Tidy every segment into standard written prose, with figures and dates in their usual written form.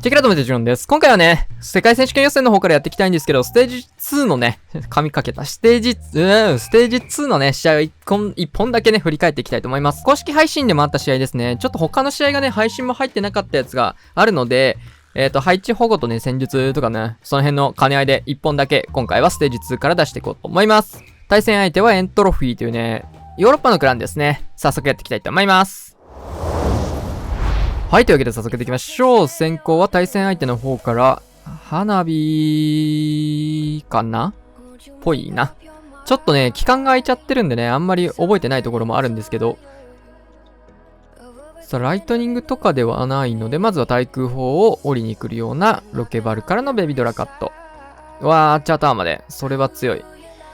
チェキラトメテジロンです。今回はね、世界選手権予選の方からやっていきたいんですけど、ステージ2のね、噛みかけた、ステージ2のね、試合を一本だけね、振り返っていきたいと思います。公式配信でもあった試合ですね。ちょっと他の試合がね、配信も入ってなかったやつがあるので、配置保護とね、戦術とかね、その辺の兼ね合いで一本だけ、今回はステージ2から出していこうと思います。対戦相手はエントロフィーというね、ヨーロッパのクランですね。早速やっていきたいと思います。はい、というわけで早速やっていきましょう。先行は対戦相手の方から、花火かなぽいな。ちょっとね、期間が空いちゃってるんでね、あんまり覚えてないところもあるんですけど、さあ、ライトニングとかではないので、まずは対空砲を降りに来るようなロケバルからのベビドラカット。わー、チャーターまで。それは強い。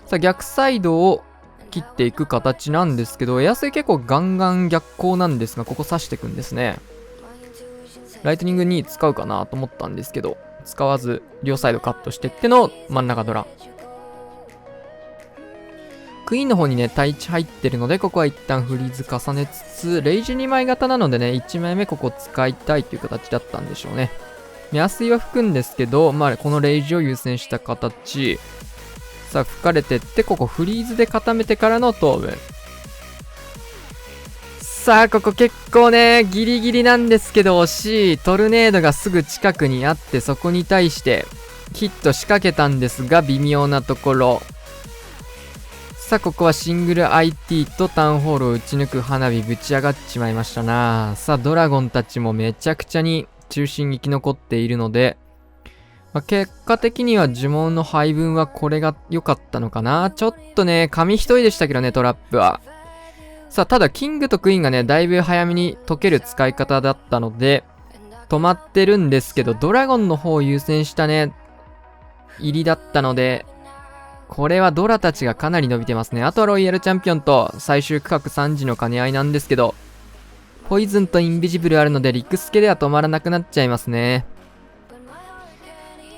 さあ、逆サイドを切っていく形なんですけど、エアスイ結構ガンガン逆光なんですが、ここ刺していくんですね。ライトニングに使うかなと思ったんですけど、使わず両サイドカットしてっての真ん中ドラ。クイーンの方にね、対地入ってるので、ここは一旦フリーズ重ねつつ、レイジ2枚型なのでね、1枚目ここ使いたいという形だったんでしょうね。目安は吹くんですけど、まあこのレイジを優先した形。さあ、吹かれてって、ここフリーズで固めてからの頭部。さあ、ここ結構ね、ギリギリなんですけど惜しい。トルネードがすぐ近くにあって、そこに対してヒット仕掛けたんですが、微妙なところ。さあ、ここはシングル IT とタウンホールを打ち抜く花火ぶち上がっちまいましたな。さあ、ドラゴンたちもめちゃくちゃに中心に生き残っているので、結果的には呪文の配分はこれが良かったのかな。ちょっとね、紙一重でしたけどね、トラップは。さあ、ただ、キングとクイーンがね、だいぶ早めに解ける使い方だったので、止まってるんですけど、ドラゴンの方を優先したね、入りだったので、これはドラたちがかなり伸びてますね。あとはロイヤルチャンピオンと最終区画3時の兼ね合いなんですけど、ポイズンとインビジブルあるので、リクスケでは止まらなくなっちゃいますね。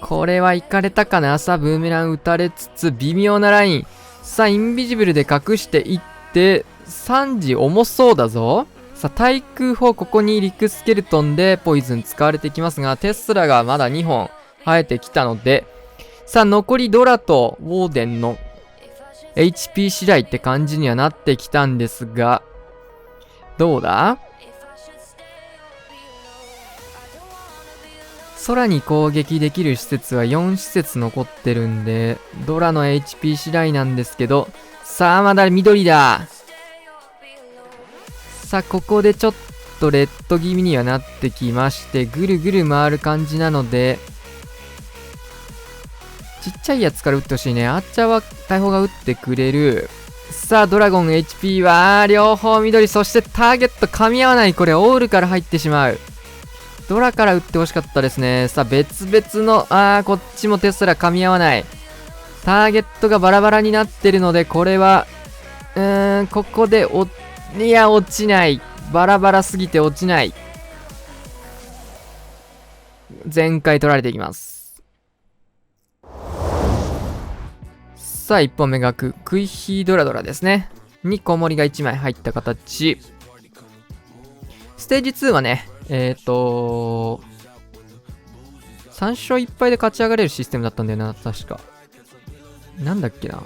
これは行かれたかな。さあ、ブーメラン打たれつつ、微妙なライン。さあ、インビジブルで隠していって、3時重そうだぞ。さあ、対空砲ここにリクスケルトンでポイズン使われてきますが、テスラがまだ2本生えてきたので、さあ、残りドラとウォーデンの HP 次第って感じにはなってきたんですが、どうだ？空に攻撃できる施設は4施設残ってるんで、ドラの HP 次第なんですけど、さあ、まだ緑だ。さあ、ここでちょっとレッド気味にはなってきまして、ぐるぐる回る感じなので、ちっちゃいやつから撃ってほしいね。アーチャーは大砲が撃ってくれる。さあ、ドラゴン HP は、両方緑。そしてターゲット噛み合わない。これ、オールから入ってしまう。ドラから撃ってほしかったですね。さあ、別々の、こっちもテスラ噛み合わない。ターゲットがバラバラになってるので、これは、ここでいや、落ちない。バラバラすぎて落ちない。全回取られていきます。さあ、1本目がクイヒードラドラですね。に小盛りが1枚入った形。ステージ2はね、3勝1敗で勝ち上がれるシステムだったんだよな、確か。なんだっけな。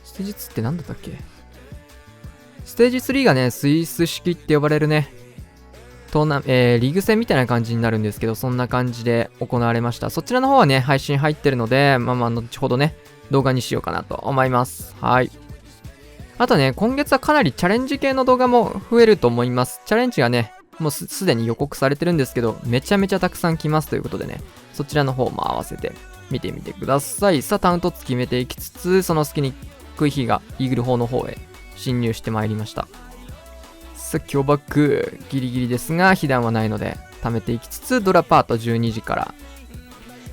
ステージ2ってなんだったっけ。ステージ3がね、スイス式って呼ばれるね、リーグ戦みたいな感じになるんですけど、そんな感じで行われました。そちらの方はね、配信入ってるので、後ほどね、動画にしようかなと思います。はい。あとね、今月はかなりチャレンジ系の動画も増えると思います。チャレンジがね、もうすでに予告されてるんですけど、めちゃめちゃたくさん来ますということでね、そちらの方も合わせて見てみてください。さあ、タウントツ決めていきつつ、その隙にクイヒーがイーグル砲の方へ侵入してまいりました。さあ、強バックギリギリですが、被弾はないので貯めていきつつ、ドラパート12時から。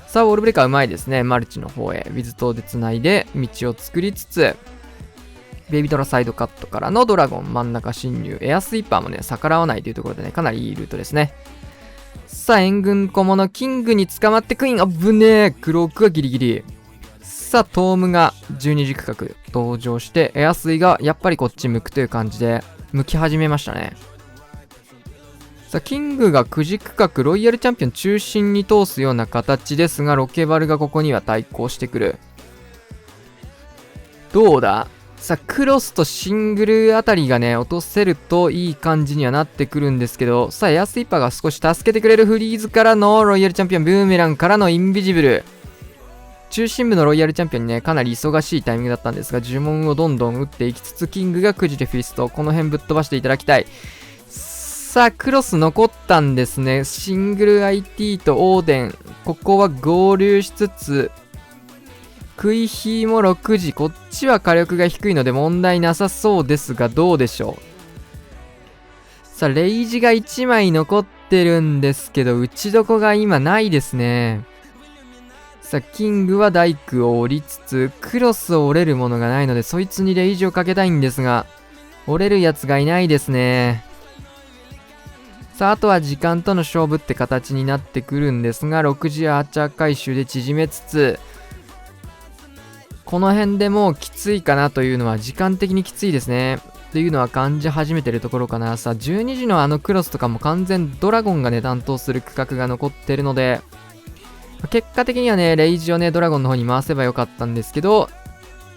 さあ、ウォールブレーカーうまいですね。マルチの方へウィズ島で繋いで道を作りつつ、ベビドラサイドカットからのドラゴン真ん中侵入。エアスイーパーもね、逆らわないというところでね、かなりいいルートですね。さあ、援軍小物キングに捕まってクイーン、危ねえ。クロークはギリギリ。さあ、トームが12時区画登場して、エアスイがやっぱりこっち向くという感じで、向き始めましたね。さあ、キングがくじ区画、ロイヤルチャンピオン中心に通すような形ですが、ロケバルがここには対抗してくる。どうだ？さあ、クロスとシングルあたりがね、落とせるといい感じにはなってくるんですけど、さあ、エアスイッパーが少し助けてくれる。フリーズからのロイヤルチャンピオン、ブーメランからのインビジブル。中心部のロイヤルチャンピオンにね、かなり忙しいタイミングだったんですが、呪文をどんどん打っていきつつ、キングがくじでフィスト、この辺ぶっ飛ばしていただきたい。さあ、クロス残ったんですね。シングル IT とオーデン。ここは合流しつつ、クイヒーも6時。こっちは火力が低いので問題なさそうですが、どうでしょう。さあ、レイジが1枚残ってるんですけど、打ちどこが今ないですね。さあ、キングは大工を折りつつ、クロスを折れるものがないので、そいつにレイジをかけたいんですが、折れるやつがいないですね。さあ、あとは時間との勝負って形になってくるんですが、6時アーチャー回収で縮めつつ、この辺でもうきついかなというのは、時間的にきついですね。というのは感じ始めてるところかな。さあ、12時のあのクロスとかも完全ドラゴンがね、担当する区画が残ってるので、結果的にはね、レイジをね、ドラゴンの方に回せばよかったんですけど、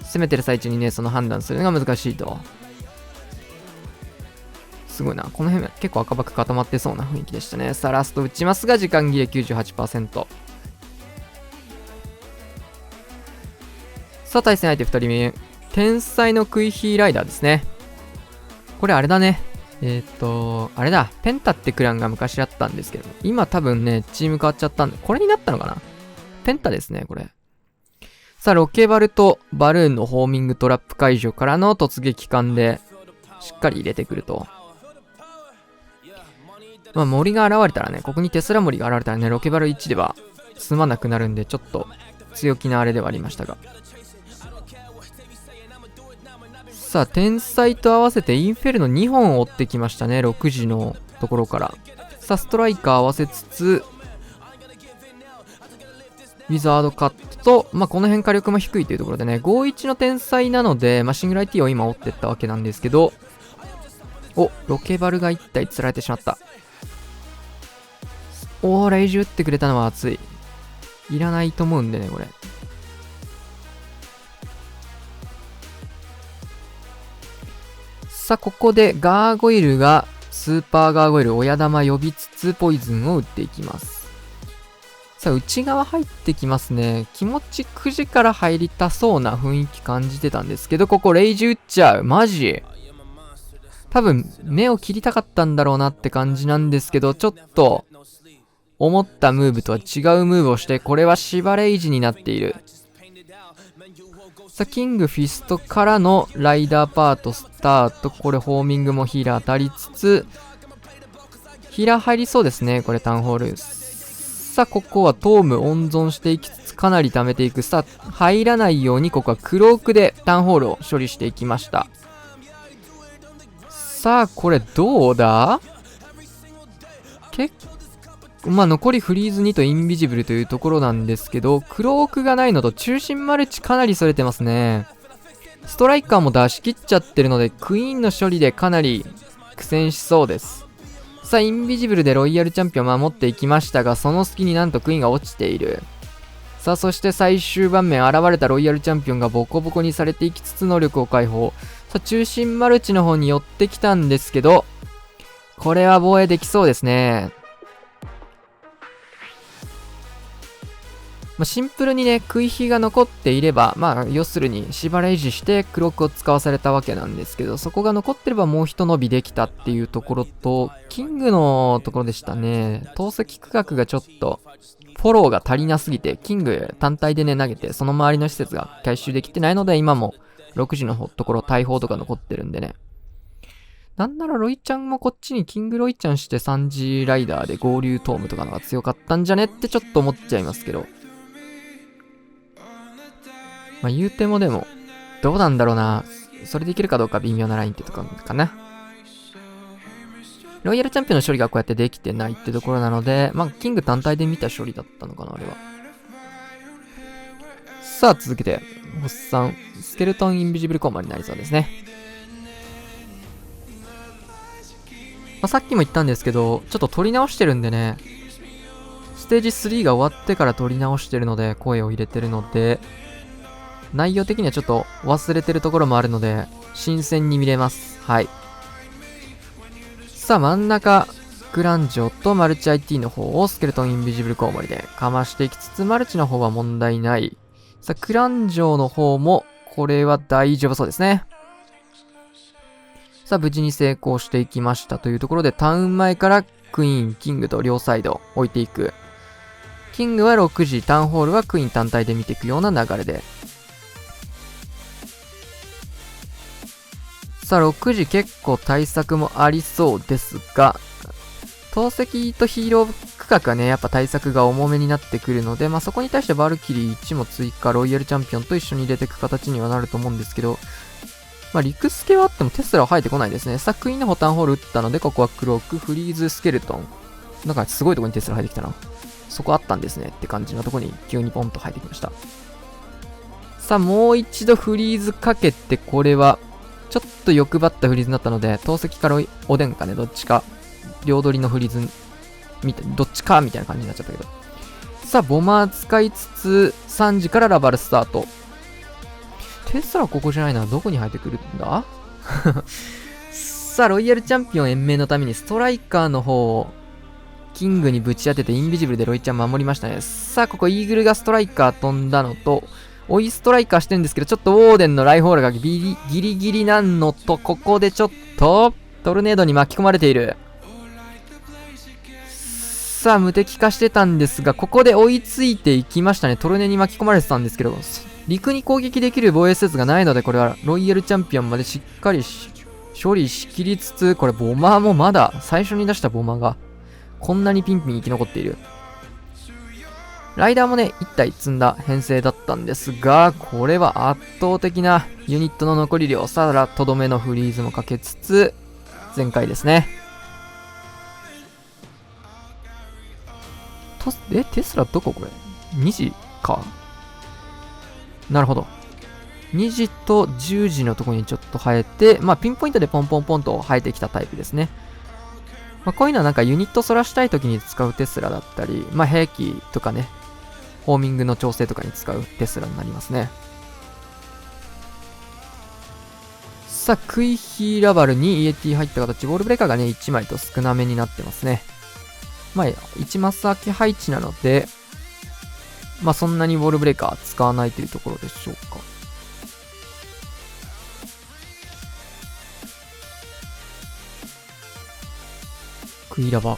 攻めてる最中にね、その判断するのが難しいと。すごいな。この辺結構赤バック固まってそうな雰囲気でしたね。さあ、ラスト打ちますが、時間切れ 98%。さあ、対戦相手2人目。天才のクイヒーライダーですね。これあれだね。あれだ。ペンタってクランが昔あったんですけど、今多分ね、チーム変わっちゃったんで、これになったのかな？ペンタですね、これ。さあ、ロケバルとバルーンのホーミングトラップ解除からの突撃艦で、しっかり入れてくると。まあ、森が現れたらね、ここにテスラ森が現れたらね、ロケバル1では済まなくなるんで、ちょっと強気なあれではありましたが。さあ、天才と合わせてインフェルノ2本追ってきましたね、6時のところから。さあ、ストライカー合わせつつ、ウィザードカットと、まあ、この辺火力も低いというところでね、51の天才なので、まあ、シングル IT を今追ってったわけなんですけど、お、ロケバルが1体釣られてしまった。おー、レイジ打ってくれたのは熱い。いらないと思うんでね、これ。さあ、ここでガーゴイルが、スーパーガーゴイル、親玉呼びつつ、ポイズンを打っていきます。さあ、内側入ってきますね。気持ち9時から入りたそうな雰囲気感じてたんですけど、ここレイジ打っちゃう。マジ多分、目を切りたかったんだろうなって感じなんですけど、ちょっと、思ったムーブとは違うムーブをして、これはシバレイジになっている。さあ、キングフィストからのライダーパートスタート。これ、ホーミングもヒーラー当たりつつ、ヒーラー入りそうですね。これ、タウンホール。さあ、ここはトーム温存していきつつ、かなり溜めていく。さあ、入らないように、ここはクロークでタウンホールを処理していきました。さあ、これ、どうだ？まあ、残りフリーズ2とインビジブルというところなんですけど、クロークがないのと中心マルチかなりそれてますね。ストライカーも出し切っちゃってるので、クイーンの処理でかなり苦戦しそうです。さあ、インビジブルでロイヤルチャンピオンを守っていきましたが、その隙になんとクイーンが落ちている。さあ、そして最終盤面現れたロイヤルチャンピオンがボコボコにされていきつつ能力を解放。さあ、中心マルチの方に寄ってきたんですけど、これは防衛できそうですね。まあ、シンプルにね、食い火が残っていれば、まあ、要するに、縛ら維持してクロックを使わされたわけなんですけど、そこが残ってればもう一伸びできたっていうところと、キングのところでしたね。投石区画がちょっと、フォローが足りなすぎて、キング単体でね、投げて、その周りの施設が回収できてないので、今も6時のところ、大砲とか残ってるんでね。なんならロイちゃんもこっちにキングロイちゃんして3時ライダーで合流トームとかのが強かったんじゃねってちょっと思っちゃいますけど。まあ言うてもでも、どうなんだろうな。それでいけるかどうか微妙なラインってとこかな。ロイヤルチャンピオンの処理がこうやってできてないってところなので、まあキング単体で見た処理だったのかな、あれは。さあ続けて、ホッサン、スケルトンインビジブルコンマになりそうですね。あ、さっきも言ったんですけど、ちょっと撮り直してるんでね、ステージ3が終わってから撮り直してるので、声を入れてるので、内容的にはちょっと忘れてるところもあるので、新鮮に見れます。はい。さあ、真ん中、クランジョとマルチ IT の方をスケルトンインビジブルコウモリでかましていきつつ、マルチの方は問題ない。さあ、クランジョの方も、これは大丈夫そうですね。さあ、無事に成功していきましたというところで、タウン前からクイーン、キングと両サイド置いていく。キングは6時、タウンホールはクイーン単体で見ていくような流れで。さあ、6時結構対策もありそうですが、投石とヒーロー区画はね、やっぱ対策が重めになってくるので、まあそこに対してバルキリー1も追加、ロイヤルチャンピオンと一緒に入れていく形にはなると思うんですけど、まあ、リクスケはあってもテスラは生えてこないですね。さあ、クイーンのボタンホール打ったので、ここはクローク、フリーズ、スケルトン。なんかすごいとこにテスラ生えてきたな。そこあったんですねって感じのとこに急にポンと生えてきました。さあ、もう一度フリーズかけて、これは、ちょっと欲張ったフリーズになったので、投石からおでんかね、どっちか、両取りのフリーズ、どっちかみたいな感じになっちゃったけど。さあ、ボマー使いつつ、3時からラバルスタート。テスラここじゃないな。どこに生えてくるんださあ、ロイヤルチャンピオン延命のためにストライカーの方をキングにぶち当ててインビジブルでロイちゃん守りましたね。さあ、ここイーグルがストライカー飛んだのと、追いストライカーしてるんですけど、ちょっとウォーデンのライホールがギリギリなんのと、ここでちょっとトルネードに巻き込まれている。さあ、無敵化してたんですが、ここで追いついていきましたね。トルネに巻き込まれてたんですけど、陸に攻撃できる防衛施設がないので、これはロイヤルチャンピオンまでしっかり処理しきりつつ、これボマーもまだ最初に出したボマーがこんなにピンピン生き残っている。ライダーもね、1体積んだ編成だったんですが、これは圧倒的なユニットの残り量、さらとどめのフリーズもかけつつ、全開ですね。テスラどここれ ?2 時か。なるほど。2時と10時のところにちょっと生えて、まあピンポイントでポンポンポンと生えてきたタイプですね。まあこういうのはなんかユニットそらしたいときに使うテスラだったり、まあ兵器とかね、ホーミングの調整とかに使うテスラになりますね。さあ、クイヒーラバルにイエティ入った形、ウォールブレーカーがね、1枚と少なめになってますね。まあ、1マス空き配置なので、まあそんなにウォールブレーカー使わないというところでしょうか。クイラバ。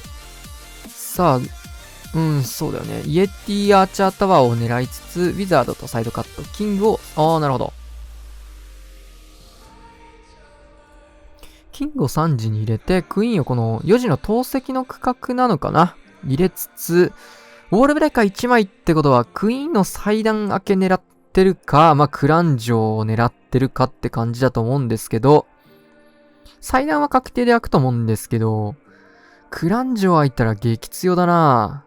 さあ、そうだよね。イエティアーチャータワーを狙いつつ、ウィザードとサイドカット、キングを、なるほど。キングを3時に入れて、クイーンをこの4時の投石の区画なのかな入れつつ、ウォールブレーカー1枚ってことは、クイーンの祭壇開け狙ってるか、まあ、クランジョを狙ってるかって感じだと思うんですけど、祭壇は確定で開くと思うんですけど、クランジョ開いたら激強だな。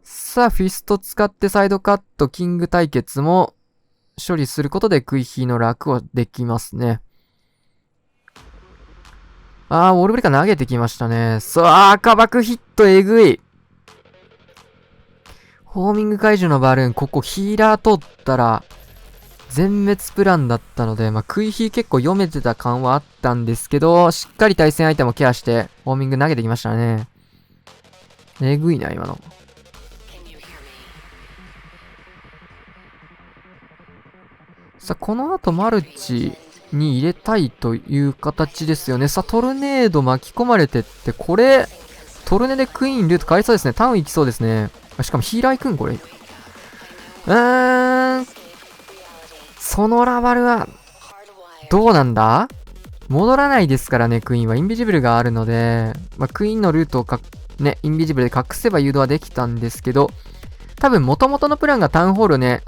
さあ、フィスト使ってサイドカット、キング対決も処理することでクイヒーの楽はできますね。ウォールブレーカー投げてきましたね。赤爆ヒットえぐい。ホーミング解除のバルーン、ここヒーラー通ったら、全滅プランだったので、まあ、クイヒー結構読めてた感はあったんですけど、しっかり対戦相手もケアして、ホーミング投げてきましたね。えぐいな、今の。さあ、この後マルチに入れたいという形ですよね。さあ、トルネード巻き込まれてって、これ、トルネでクイーンルート変わりそうですね。タウン行きそうですね。しかもヒーラー行くんこれ。そのラバルは、どうなんだ戻らないですからね、クイーンは。インビジブルがあるので、まあ、クイーンのルートをね、インビジブルで隠せば誘導はできたんですけど、多分元々のプランがタウンホールね、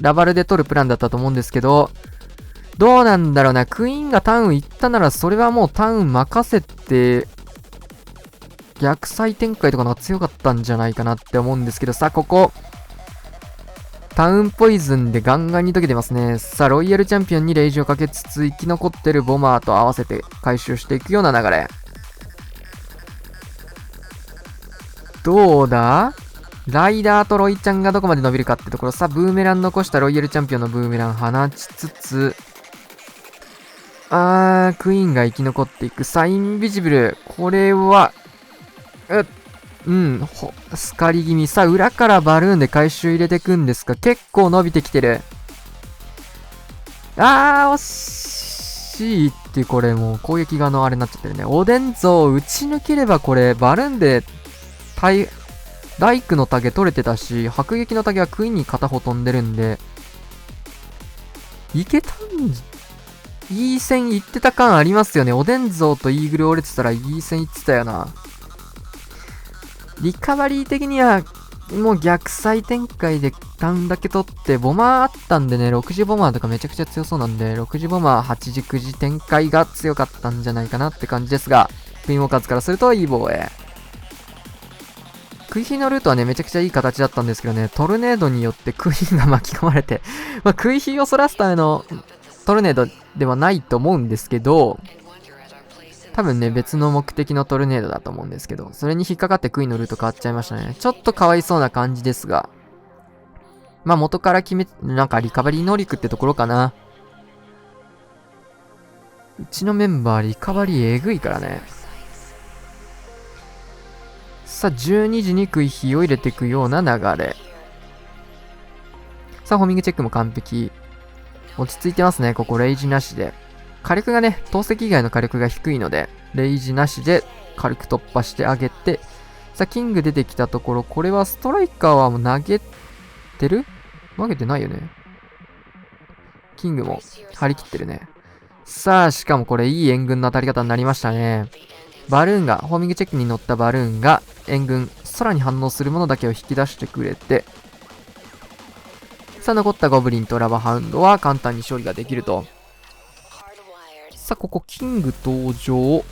ラバルで取るプランだったと思うんですけど、どうなんだろうな。クイーンがタウン行ったなら、それはもうタウン任せて、逆サイ展開とかの方が強かったんじゃないかなって思うんですけど、さあ、ここ。タウンポイズンでガンガンに溶けてますね。さあ、ロイヤルチャンピオンにレイジをかけつつ、生き残ってるボマーと合わせて回収していくような流れ。どうだ？ライダーとロイちゃんがどこまで伸びるかってところ。さあ、ブーメラン残したロイヤルチャンピオンのブーメラン放ちつつ、クイーンが生き残っていく。さあ、インビジブル。これは、スカリ気味。さあ、裏からバルーンで回収入れてくんですが、結構伸びてきてる。惜しいってこれもう攻撃側のあれになっちゃってるね。おでん像を打ち抜ければこれ、バルーンで、ライクのタゲ取れてたし、迫撃のタゲはクイーンに片方飛んでるんで、いけたいい線いってた感ありますよね。おでん像とイーグル折れてたらいい線いってたよな。リカバリー的には、もう逆サイ展開でタウンだけ取って、ボマーあったんでね、6時ボマーとかめちゃくちゃ強そうなんで、6時ボマー、8時、9時展開が強かったんじゃないかなって感じですが、クイーンウォーカーズからするといい防衛。クイヒのルートはね、めちゃくちゃいい形だったんですけどね、トルネードによってクイヒが巻き込まれてクイヒをそらすためのトルネードではないと思うんですけど、多分ね、別の目的のトルネードだと思うんですけど、それに引っかかってクイーンのルート変わっちゃいましたね。ちょっとかわいそうな感じですが、元からなんかリカバリー能力ってところかな。うちのメンバーリカバリーえぐいからね。さあ、12時にクイヒを入れていくような流れ。さあ、ホーミングチェックも完璧。落ち着いてますね、ここレイジなしで。火力がね、投石以外の火力が低いので、レイジなしで軽く突破してあげて、さあ、キング出てきたところ、これはストライカーはもう投げてる？投げてないよね。キングも張り切ってるね。さあ、しかもこれいい援軍の当たり方になりましたね。バルーンが、ホーミングチェックに乗ったバルーンが、援軍、空に反応するものだけを引き出してくれて、さあ、残ったゴブリンとラバハウンドは簡単に勝利ができると。さあ、ここ、キング登場。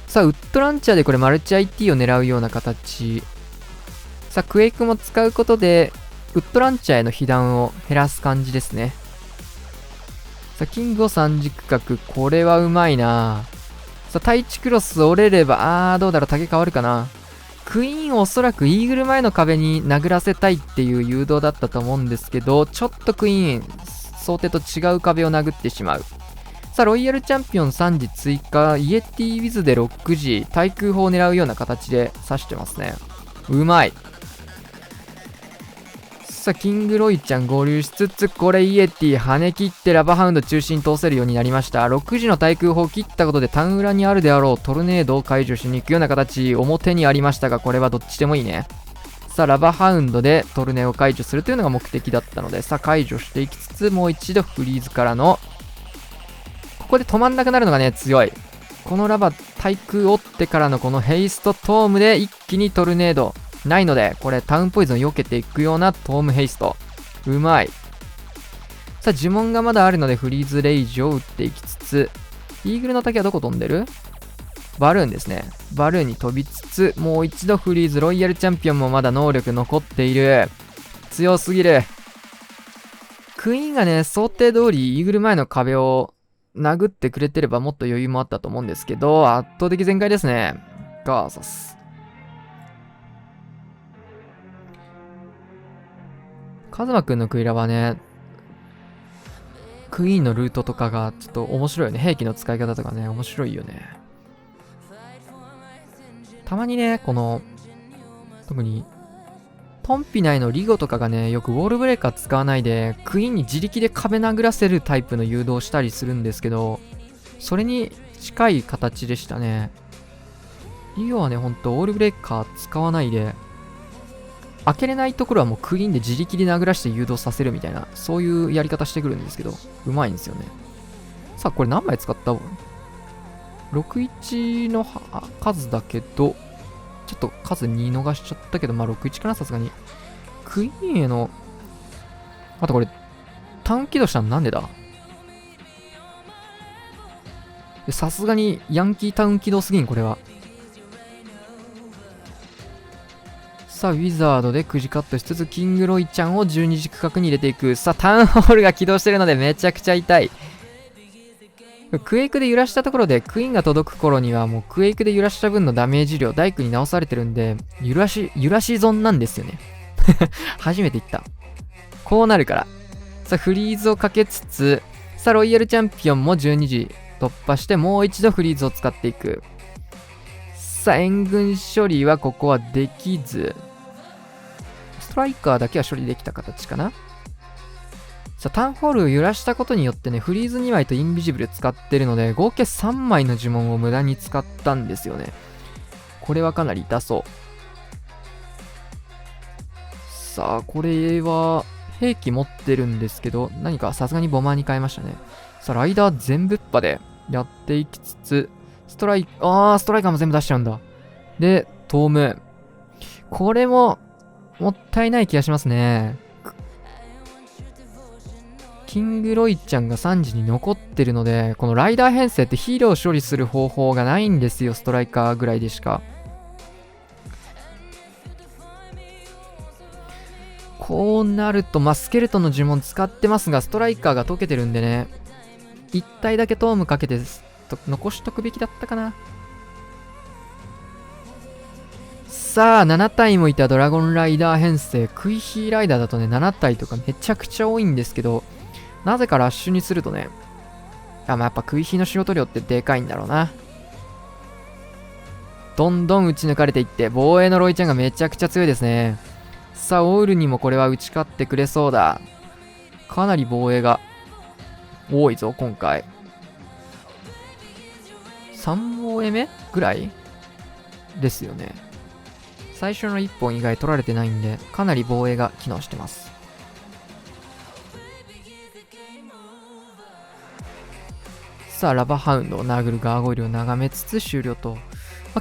さあ、ウッドランチャーでこれマルチ IT を狙うような形。さあ、クエイクも使うことで、ウッドランチャーへの被弾を減らす感じですね。さあ、キングを3軸角。これはうまいな。さあ、タイチクロス折れれば、どうだろう、竹変わるかな。クイーンをおそらくイーグル前の壁に殴らせたいっていう誘導だったと思うんですけど、ちょっとクイーン、想定と違う壁を殴ってしまう。さあ、ロイヤルチャンピオン3時追加、イエティウィズで6時、対空砲を狙うような形で刺してますね。うまい。さあ、キングロイちゃん合流しつつ、これイエティ跳ね切ってラバハウンド中心通せるようになりました。6時の対空砲を切ったことでタウン裏にあるであろうトルネードを解除しに行くような形、表にありましたが、これはどっちでもいいね。さあ、ラバハウンドでトルネを解除するというのが目的だったので、さあ、解除していきつつ、もう一度フリーズからの、ここで止まんなくなるのがね、強い。このラバ対空折ってからのこのヘイストトームで一気にトルネード。ないので、これタウンポイズンを避けていくようなトームヘイスト。うまい。さあ、呪文がまだあるのでフリーズレイジを打っていきつつ、イーグルの滝はどこ飛んでる？バルーンですね。バルーンに飛びつつ、もう一度フリーズ。ロイヤルチャンピオンもまだ能力残っている。強すぎる。クイーンがね、想定通りイーグル前の壁を殴ってくれてればもっと余裕もあったと思うんですけど、圧倒的全開ですね。ガーサス。カズマくんのクイラはね、クイーンのルートとかがちょっと面白いよね。兵器の使い方とかね、面白いよね。たまにね、この、特に、トンピ内のリゴとかがね、よくウォールブレーカー使わないで、クイーンに自力で壁殴らせるタイプの誘導したりするんですけど、それに近い形でしたね。リゴはね、ほんとウォールブレーカー使わないで、開けれないところはもうクイーンで自力で殴らして誘導させるみたいな、そういうやり方してくるんですけど、うまいんですよね。さあ、これ何枚使った ?61 の数だけど、ちょっと数2逃しちゃったけど、61かな、さすがに。クイーンへの、あとこれ、タウン起動したのなんでだ？さすがにヤンキータウン起動すぎん、これは。さあ、ウィザードでくじカットしつつ、キングロイちゃんを12時区画に入れていく。さあ、タウンホールが起動してるのでめちゃくちゃ痛い。クエイクで揺らしたところで、クイーンが届く頃にはもうクエイクで揺らした分のダメージ量、大工に直されてるんで、揺らし損なんですよね。初めて言った。こうなるから。さあ、フリーズをかけつつ、さあ、ロイヤルチャンピオンも12時突破して、もう一度フリーズを使っていく。さあ、援軍処理はここはできず。ストライカーだけは処理できた形かな。さあ、タウンホールを揺らしたことによってね、フリーズ2枚とインビジブル使ってるので、合計3枚の呪文を無駄に使ったんですよね。これはかなり痛そう。さあ、これは、兵器持ってるんですけど、何かさすがにボマーに変えましたね。さあ、ライダー全ぶっぱでやっていきつつ、ストライカーも全部出しちゃうんだ。で、トーム。これも、もったいない気がしますね。キングロイちゃんが3時に残ってるので、このライダー編成ってヒーローを処理する方法がないんですよ、ストライカーぐらいでしか。こうなると、スケルトンの呪文使ってますが、ストライカーが解けてるんでね、1体だけトームかけて残しとくべきだったかな。さあ、7体もいたドラゴンライダー編成、クイヒーライダーだとね、7体とかめちゃくちゃ多いんですけど、なぜかラッシュにするとね、やっぱクイヒーの仕事量ってでかいんだろうな。どんどん打ち抜かれていって、防衛のロイちゃんがめちゃくちゃ強いですね。さあ、オールにもこれは打ち勝ってくれそうだ。かなり防衛が多いぞ、今回。3防衛目ぐらいですよね。最初の1本以外取られてないんで、かなり防衛が機能してます。さあ、ラバハウンドを殴るガーゴイルを眺めつつ終了と。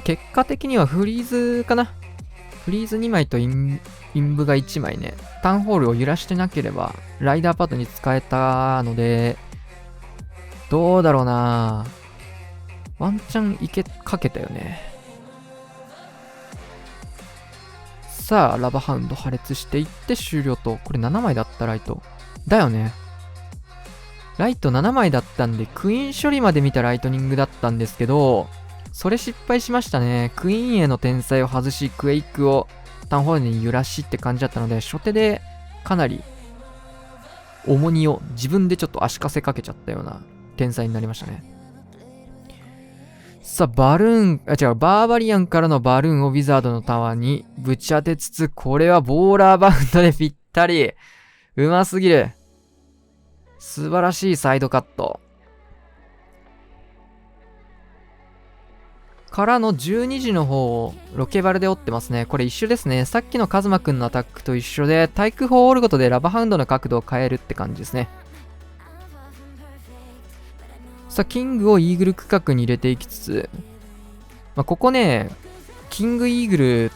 結果的にはフリーズかな。フリーズ2枚とインブが1枚ね。タウンホールを揺らしてなければ、ライダーパッドに使えたので、どうだろうな。ワンチャンかけたよね。さあ、ラバハウンド破裂していって終了と。これ7枚だったライト。だよね。ライト7枚だったんで、クイーン処理まで見たライトニングだったんですけど、それ失敗しましたね。クイーンへの天才を外し、クエイクをタウンホールに揺らしって感じだったので、初手でかなり重荷を自分でちょっと足かせかけちゃったような天才になりましたね。さあ、バーバリアンからのバルーンをウィザードのタワーにぶち当てつつ、これはボーラーバウンドでぴったり。うますぎる。素晴らしいサイドカット。からの12時の方をロケバルで折ってますね。これ一緒ですね。さっきのカズマくんのアタックと一緒で、対空砲を折ることでラバハウンドの角度を変えるって感じですね。さあ、キングをイーグル区画に入れていきつつ、ここね、キングイーグル、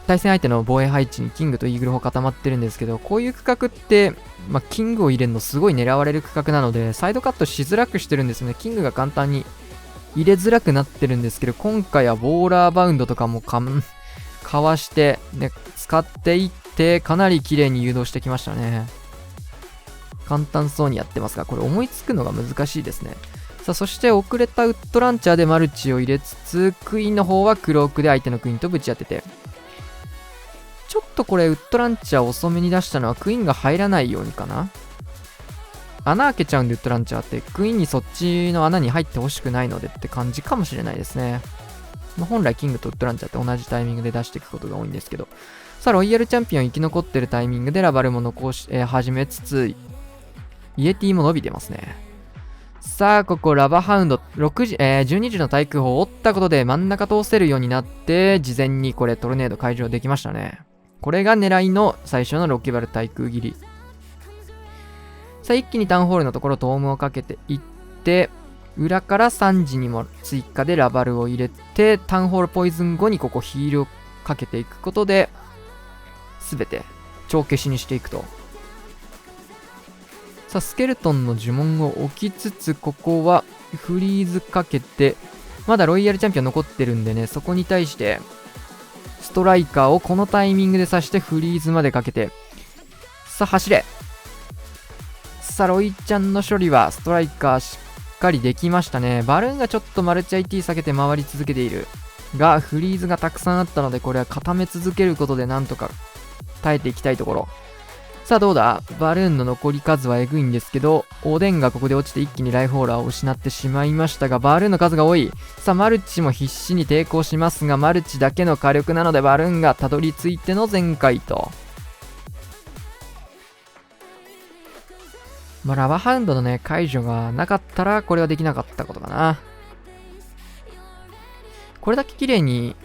対戦相手の防衛配置にキングとイーグル砲固まってるんですけど、こういう区画って、キングを入れるのすごい狙われる区画なので、サイドカットしづらくしてるんですよね。キングが簡単に入れづらくなってるんですけど、今回はボーラーバウンドとかもかわして、ね、使っていって、かなり綺麗に誘導してきましたね。簡単そうにやってますが、これ思いつくのが難しいですね。さあ、そして遅れたウッドランチャーでマルチを入れつつ、クイーンの方はクロークで相手のクイーンとぶち当てて、ちょっとこれウッドランチャー遅めに出したのはクイーンが入らないようにかな。穴開けちゃうんでウッドランチャーってクイーンにそっちの穴に入ってほしくないのでって感じかもしれないですね。本来キングとウッドランチャーって同じタイミングで出していくことが多いんですけど。さあ、ロイヤルチャンピオン生き残ってるタイミングでラバルも始めつつ、イエティも伸びてますね。さあ、ここラバハウンド12時の対空砲を折ったことで真ん中通せるようになって、事前にこれトルネード解除できましたね。これが狙いの最初のロケバル対空切り。さあ、一気にタウンホールのところトームをかけていって、裏から3時にも追加でラバルを入れて、タウンホールポイズン後にここヒールをかけていくことで、すべて帳消しにしていくと。さあ、スケルトンの呪文を置きつつ、ここはフリーズかけて、まだロイヤルチャンピオン残ってるんでね、そこに対して、スストライカーをこのタイミングで刺してフリーズまでかけて、さあ走れ。さあロイちゃんの処理はストライカーしっかりできましたね。バルーンがちょっとマルチ IT 避けて回り続けているが、フリーズがたくさんあったので、これは固め続けることでなんとか耐えていきたいところ。さあどうだ、バルーンの残り数はえぐいんですけど、おでんがここで落ちて一気にライフホーラーを失ってしまいましたが、バルーンの数が多い。さあマルチも必死に抵抗しますが、マルチだけの火力なのでバルーンがたどり着いての全開と。ラバーハウンドのね、解除がなかったら、これはできなかったことかな。これだけ綺麗に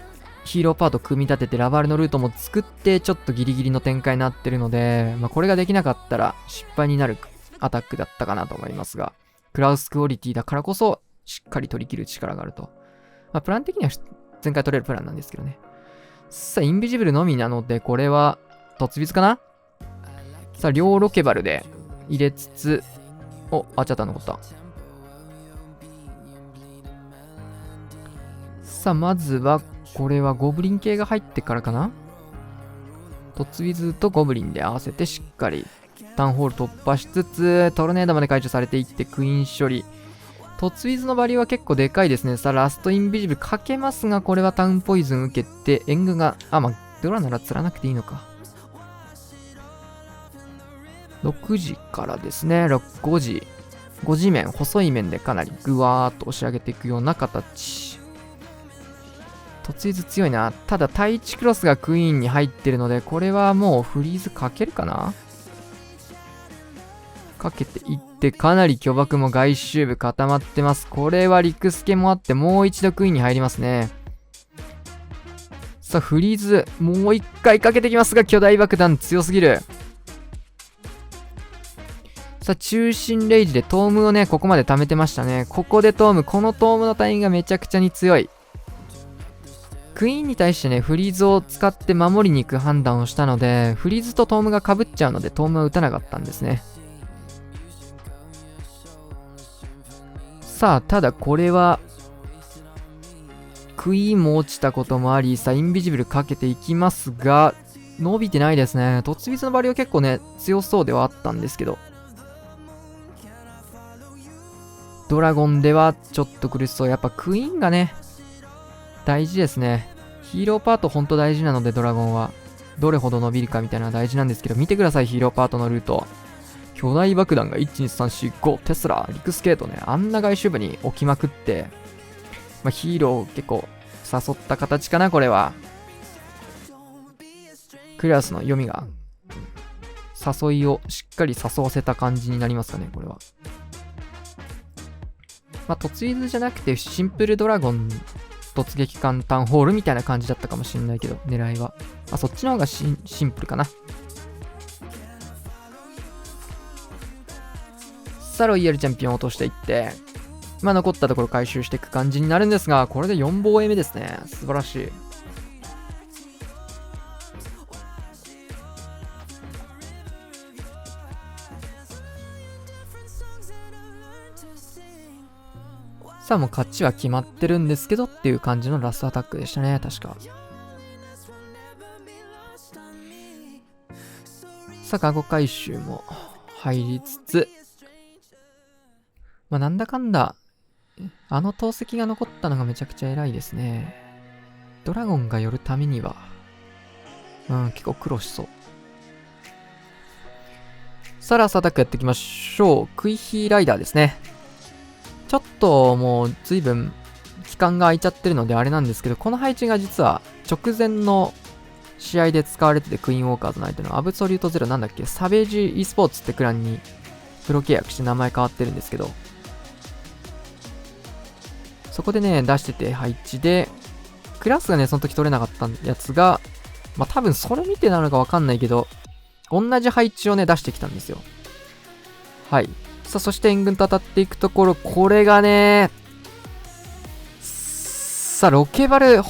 ヒーローパート組み立てて、ラバールのルートも作って、ちょっとギリギリの展開になってるので、これができなかったら失敗になるアタックだったかなと思いますが、クラウスクオリティだからこそ、しっかり取り切る力があると。プラン的には前回取れるプランなんですけどね。さあ、インビジブルのみなので、これは、突筆かな。さあ、両ロケバルで、入れつつ、お、チャッター残った。さあ、まずは、これはゴブリン系が入ってからかな。突ウィズとゴブリンで合わせてしっかりタウンホール突破しつつ、トルネードまで解除されていってクイーン処理。突ウィズのバリューは結構でかいですね。さあ、ラストインビジブルかけますが、これはタウンポイズン受けて、援軍が、ドラなら釣らなくていいのか。6時からですね、5時。5時面、細い面でかなりぐわーっと押し上げていくような形。突然強いな。ただ、対地クロスがクイーンに入ってるので、これはもうフリーズかけるかな。かけていって、かなり巨爆も外周部固まってます。これは陸助もあって、もう一度クイーンに入りますね。さあ、フリーズ、もう一回かけてきますが、巨大爆弾強すぎる。さあ、中心レイジでトームをね、ここまで貯めてましたね。ここでトーム、このトームのタイミングがめちゃくちゃに強い。クイーンに対してね、フリーズを使って守りに行く判断をしたので、フリーズとトームが被っちゃうので、トームは打たなかったんですね。さあ、ただこれは、クイーンも落ちたこともあり、さあ、インビジブルかけていきますが、伸びてないですね。突密のバリュー結構ね、強そうではあったんですけど、ドラゴンではちょっと苦しそう。やっぱクイーンがね、大事ですね。ヒーローパートほんと大事なので、ドラゴンは。どれほど伸びるかみたいなのが大事なんですけど、見てください、ヒーローパートのルート。巨大爆弾が1、2、3、4、5、テスラ、リクスケートね、あんな外周部に置きまくって、ヒーローを結構誘った形かな、これは。クラスの読みが、誘いをしっかり誘わせた感じになりますかね、これは。突入じゃなくてシンプルドラゴン突撃艦タウンホールみたいな感じだったかもしれないけど、狙いは。そっちの方がシンプルかな。さあ、ロイヤルチャンピオンを落としていって、残ったところ回収していく感じになるんですが、これで4防衛目ですね。素晴らしい。さあ、もう勝ちは決まってるんですけどっていう感じのラストアタックでしたね、確か。さあ、カゴ回収も入りつつ、なんだかんだ、あの投石が残ったのがめちゃくちゃ偉いですね。ドラゴンが寄るためには、結構苦労しそう。さあ、ラストアタックやっていきましょう。クイヒーライダーですね。ちょっともう随分期間が空いちゃってるのであれなんですけど、この配置が実は直前の試合で使われてて、クイーンウォーカーズの相手のアブソリュートゼロなんだっけ、サベージ e スポーツってクランにプロ契約して名前変わってるんですけど、そこでね、出してて配置で、クラスがね、その時取れなかったやつが、多分それ見てなのかわかんないけど、同じ配置をね、出してきたんですよ。はい。さあ、そして援軍と当たっていくところ、これがね、さあ、ロケバル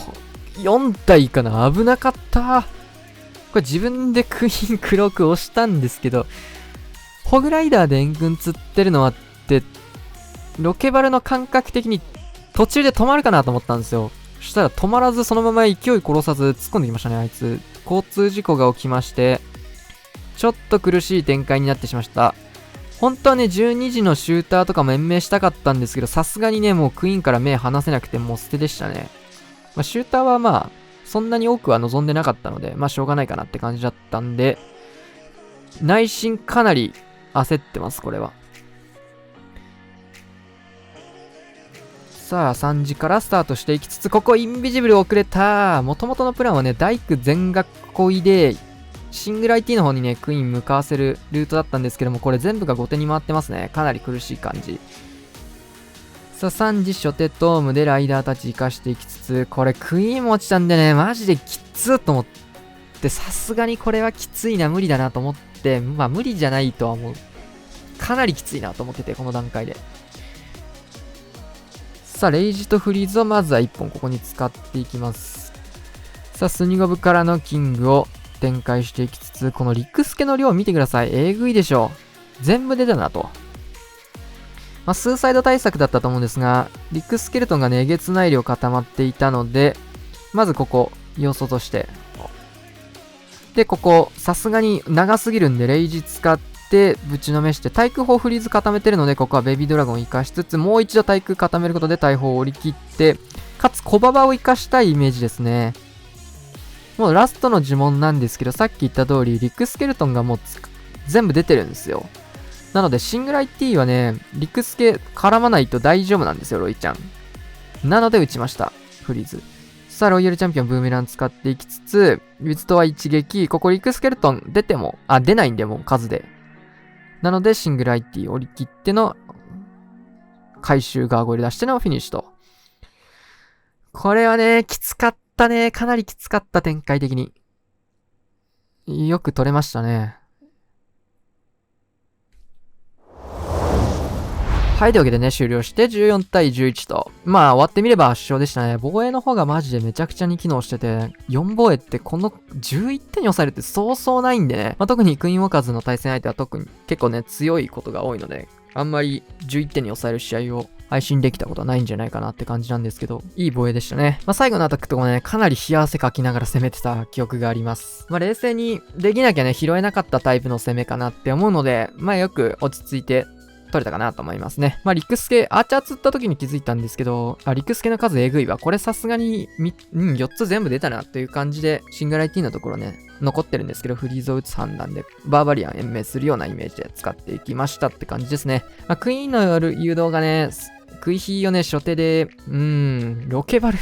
4体かな、危なかった。これ自分でクイーン黒く押したんですけど、ホグライダーで援軍釣ってるのあって、ロケバルの感覚的に途中で止まるかなと思ったんですよ。そしたら止まらずそのまま勢い殺さず突っ込んできましたね、あいつ。交通事故が起きまして、ちょっと苦しい展開になってしました。本当はね、12時のシューターとかも延命したかったんですけど、さすがにね、もうクイーンから目離せなくてもう捨てでしたね。まあ、シューターはまあ、そんなに多くは望んでなかったので、まあしょうがないかなって感じだったんで、内心かなり焦ってます、これは。さあ、3時からスタートしていきつつ、ここインビジブル遅れた。元々のプランはね、大工全学校いで、シングル IT の方にね、クイーン向かわせるルートだったんですけども、これ全部が後手に回ってますね。かなり苦しい感じ。さあ、3時初手トームでライダーたち生かしていきつつ、これクイーンも落ちたんでね、マジできつーと思って、さすがにこれはきついな、無理だなと思って、まあ無理じゃないとは思う。かなりきついなと思ってて、この段階で。さあ、レイジとフリーズをまずは1本ここに使っていきます。さあ、スニゴブからのキングを展開していきつつ、このリクスケの量を見てください。えぐいでしょ。全部出たなと。まあ、スーサイド対策だったと思うんですが、リクスケルトンがね、えげつない量固まっていたので、まずここ、要素として。で、ここ、さすがに長すぎるんで、レイジ使って、ぶちのめして、対空砲フリーズ固めてるので、ここはベビードラゴンを生かしつつ、もう一度対空固めることで大砲を折り切って、かつ小馬場を生かしたいイメージですね。もうラストの呪文なんですけど、さっき言った通り、リクスケルトンがもう全部出てるんですよ。なので、シングル IT はね、リクスケ絡まないと大丈夫なんですよ、ロイちゃん。なので打ちました。フリーズ。さあ、ロイヤルチャンピオンブーメラン使っていきつつ、ウィズとは一撃。ここリクスケルトン出ても、出ないんでもう数で。なので、シングル IT を折り切っての、回収ガーゴイル出してのフィニッシュと。これはね、きつかったね。かなりきつかった展開的に。よく取れましたね。はい、というわけでね、終了して14対11と。まあ、終わってみれば圧勝でしたね。防衛の方がマジでめちゃくちゃに機能してて、4防衛ってこの11点に抑えるってそうそうないんでね。まあ、特にクイーンウォーカーズの対戦相手は特に結構ね、強いことが多いので、あんまり11点に抑える試合を配信できたことはないんじゃないかなって感じなんですけど、いい防衛でしたね。まあ、最後のアタックとかね、かなり冷や汗かきながら攻めてた記憶があります。まあ、冷静にできなきゃね、拾えなかったタイプの攻めかなって思うので、まあ、よく落ち着いて、取れたかなと思いますね。まあ、リクスケ、アーチャー釣った時に気づいたんですけど、リクスケの数えぐいわ。これさすがに、4つ全部出たなという感じで、シングル IT のところね、残ってるんですけど、フリーズを打つ判断で、バーバリアン延命するようなイメージで使っていきましたって感じですね。まあ、クイーンの誘導がね、クイヒーをね、初手で、ロケバル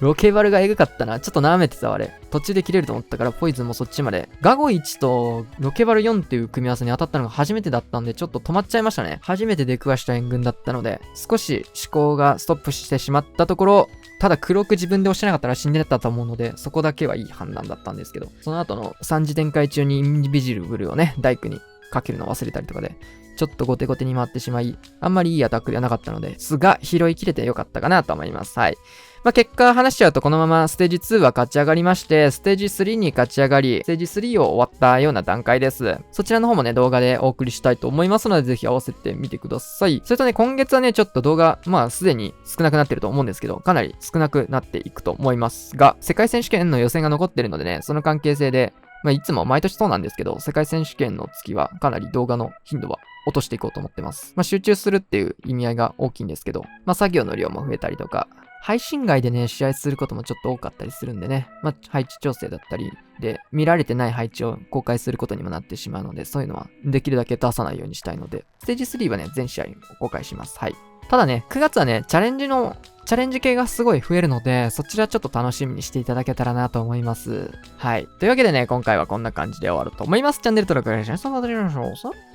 ロケバルがエグかったな。ちょっと舐めてたわ、あれ。途中で切れると思ったから、ポイズンもそっちまで。ガゴ1とロケバル4っていう組み合わせに当たったのが初めてだったんで、ちょっと止まっちゃいましたね。初めて出くわした援軍だったので、少し思考がストップしてしまったところ、ただ黒く自分で押してなかったら死んでたと思うので、そこだけはいい判断だったんですけど、その後の3次展開中にインビジブルをね、大工にかけるの忘れたりとかで、ちょっと後手後手に回ってしまい、あんまりいいアタックではなかったのですが、拾いきれてよかったかなと思います。はい。まあ、結果話しちゃうとこのままステージ2は勝ち上がりまして、ステージ3に勝ち上がり、ステージ3を終わったような段階です。そちらの方もね、動画でお送りしたいと思いますので、ぜひ合わせてみてください。それとね、今月はね、ちょっと動画、まあ、すでに少なくなってると思うんですけど、かなり少なくなっていくと思いますが、世界選手権の予選が残ってるのでね、その関係性で、まあ、いつも毎年そうなんですけど、世界選手権の月はかなり動画の頻度は落としていこうと思ってます。まあ、集中するっていう意味合いが大きいんですけど、まあ、作業の量も増えたりとか、配信外でね、試合することもちょっと多かったりするんでね、まあ、配置調整だったりで、見られてない配置を公開することにもなってしまうので、そういうのはできるだけ出さないようにしたいので、ステージ3はね、全試合公開します。はい。ただね、9月はね、チャレンジ系がすごい増えるので、そちらちょっと楽しみにしていただけたらなと思います。はい。というわけでね、今回はこんな感じで終わると思います。チャンネル登録お願いします。またお会いしましょう。